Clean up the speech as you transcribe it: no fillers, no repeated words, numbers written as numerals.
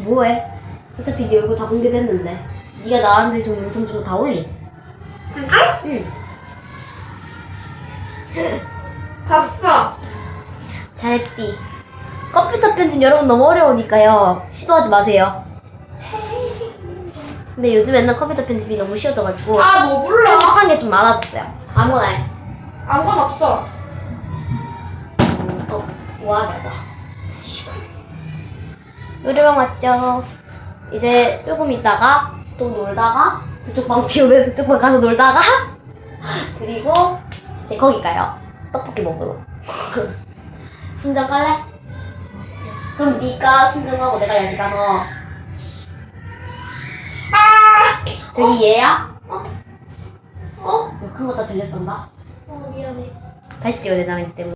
뭐해? 어차피 네 얼굴 다 공개됐는데. 네가 나한테 준 음성 주고 다 올림. 잠깐? 응. 봤어. 잘했디. 컴퓨터 편집 여러분 너무 어려우니까요. 시도하지 마세요. 근데 요즘 에는 컴퓨터 편집이 너무 쉬워져가지고 아, 뭐 불러? 편집하는 게 좀 많아졌어요. 아무거나 해. 아무건 없어. 우아하게 하자. 노래방 왔죠. 이제 조금 있다가 또 놀다가 저쪽 방 비우면서 저쪽 방 가서 놀다가 그리고 이제 거기 가요. 떡볶이 먹으러. 순정 갈래? 그럼 네가 순정하고 내가 야식 가서. 아! 저기 얘야? 욕한 거 다 들렸단다. 미안해. 다시 찍어야 되잖아, 이 때문에.